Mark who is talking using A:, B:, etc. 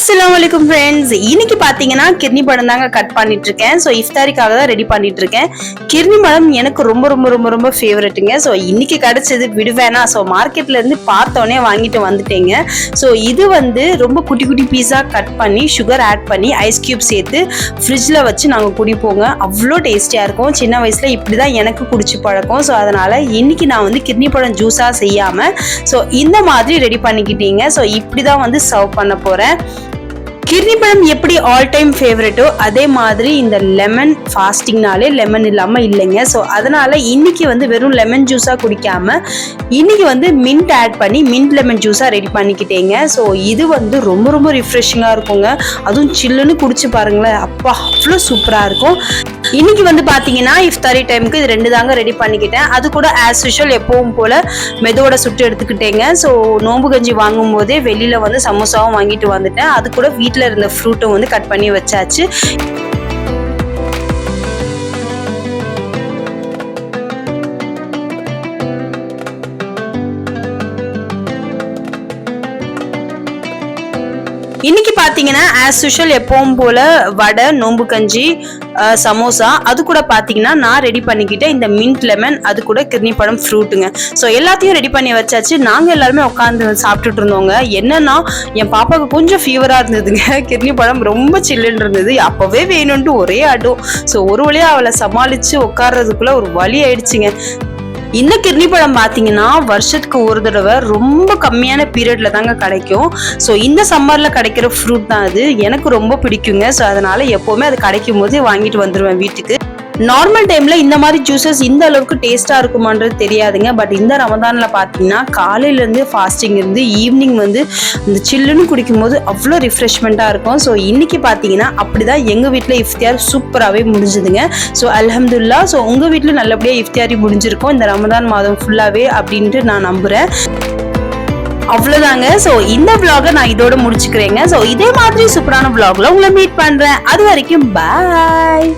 A: அஸ்ஸலாமுஅலைக்கும் friends, இன்னைக்கு பாத்தீங்கன்னா கிர்னி பழம் தாங்க கட் பண்ணிட்டு இருக்கேன். ஸோ இஃப்தாரிக்காக தான் ரெடி பண்ணிட்டு இருக்கேன். கிர்னி பழம் எனக்கு ரொம்ப ரொம்ப ரொம்ப ரொம்ப ஃபேவரட்டுங்க. ஸோ இன்னைக்கு கிடைச்சது விடுவேனா, ஸோ மார்க்கெட்ல இருந்து பார்த்தோன்னே வாங்கிட்டு வந்துட்டேங்க. ஸோ இது ரொம்ப குட்டி குட்டி பீஸா கட் பண்ணி சுகர் ஆட் பண்ணி ஐஸ் கியூப் சேர்த்து ஃப்ரிட்ஜில் வச்சு நாங்கள் குடிப்போங்க. அவ்வளோ டேஸ்டியாக இருக்கும். சின்ன வயசுல இப்படி தான் எனக்கு குடிச்சு பழக்கம். ஸோ அதனால இன்னைக்கு நான் கிர்னி பழம் ஜூஸாக செய்யாமல் ஸோ இந்த மாதிரி ரெடி பண்ணிக்கிட்டீங்க. ஸோ இப்படி தான் சர்வ் பண்ண போகிறேன். கிர்னி பழம் எப்படி ஆல் டைம் ஃபேவரட்டோ அதே மாதிரி இந்த லெமன் ஃபாஸ்டிங்னாலே லெமன் இல்லாமல் இல்லைங்க. ஸோ அதனால இன்னைக்கு வெறும் லெமன் ஜூஸாக குடிக்காம இன்னைக்கு மின்ட் ஆட் பண்ணி மின்ட் லெமன் ஜூஸாக ரெடி பண்ணிக்கிட்டேங்க. ஸோ இது ரொம்ப ரொம்ப ரிஃப்ரெஷிங்காக இருக்குங்க. அதுவும் சில்லுன்னு குடிச்சு பாருங்களேன், அப்பா அவ்வளோ சூப்பராக இருக்கும். இன்னைக்கு பார்த்தீங்கன்னா இஃப்தாரி டைமுக்கு இது 2 தாங்க ரெடி பண்ணிக்கிட்டேன். அது கூட ஆஸ் யூஷுவல் எப்பவும் போல மெதுவோட சுட்டு எடுத்துக்கிட்டேங்க. ஸோ நோம்பு கஞ்சி வாங்கும் போதே வெளியில சமோசாவும் வாங்கிட்டு வந்துட்டேன். அது கூட வீட்டில் இருந்த ஃப்ரூட்டும் கட் பண்ணி வச்சாச்சு. இன்னைக்கு பாத்தீங்கன்னா ஆஸ் யூஷுவல் எப்பவும் போல வடை, நோம்பு கஞ்சி, சமோசா, அது கூட பாத்தீங்கன்னா நான் ரெடி பண்ணிக்கிட்டேன் இந்த மின்ட் லெமன், அது கூட கிர்னி பழம் ஃப்ரூட்டுங்க. ஸோ எல்லாத்தையும் ரெடி பண்ணி வச்சாச்சு. நாங்க எல்லாருமே உட்காந்து சாப்பிட்டுட்டு இருந்தோங்க. என்னன்னா என் பாப்பாவுக்கு கொஞ்சம் ஃபீவரா இருந்ததுங்க. கிர்னி பழம் ரொம்ப சில்லுன்னு இருந்தது. அப்பவே வேணும்ட்டு ஒரே அடும். ஸோ ஒரு வழியா அவளை சமாளிச்சு உட்கார்றதுக்குள்ள ஒரு வழி ஆயிடுச்சுங்க. இந்த கிர்னி பழம் பார்த்தீங்கன்னா வருஷத்துக்கு ஒரு தடவை ரொம்ப கம்மியான பீரியட்ல தாங்க கிடைக்கும். ஸோ இந்த சம்மர்ல கிடைக்கிற ஃப்ரூட் தான் அது. எனக்கு ரொம்ப பிடிக்குங்க. ஸோ அதனால எப்பவுமே அது கிடைக்கும் போது வாங்கிட்டு வந்துடுவேன் வீட்டுக்கு. நார்மல் டைம்ல இந்த மாதிரி ஜூசஸ் இந்த அளவுக்கு டேஸ்டா இருக்குமான்றது தெரியாதுங்க. பட் இந்த ரமதான்ல பாத்தீங்கன்னா காலையில இருந்து ஃபாஸ்டிங் இருந்து ஈவினிங் இந்த சில்லுன்னு குடிக்கும் போது அவ்வளோ ரிஃப்ரெஷ்மெண்டா இருக்கும். ஸோ இன்னைக்கு பாத்தீங்கன்னா அப்படிதான் எங்க வீட்டுல இஃப்தியார் சூப்பராகவே முடிஞ்சுதுங்க. ஸோ அல்ஹம்துலில்லாஹ். ஸோ உங்க வீட்டுல நல்லபடியா இஃப்தியாரி முடிஞ்சிருக்கும் இந்த ரமதான் மாதம் ஃபுல்லாவே அப்படின்ட்டு நான் நம்புறேன். அவ்வளவுதாங்க. ஸோ இந்த vlog நான் இதோட முடிச்சுக்கிறேங்க. ஸோ இதே மாதிரி சூப்பரான vlogல உங்களை மீட் பண்றேன். அது வரைக்கும் பாய்.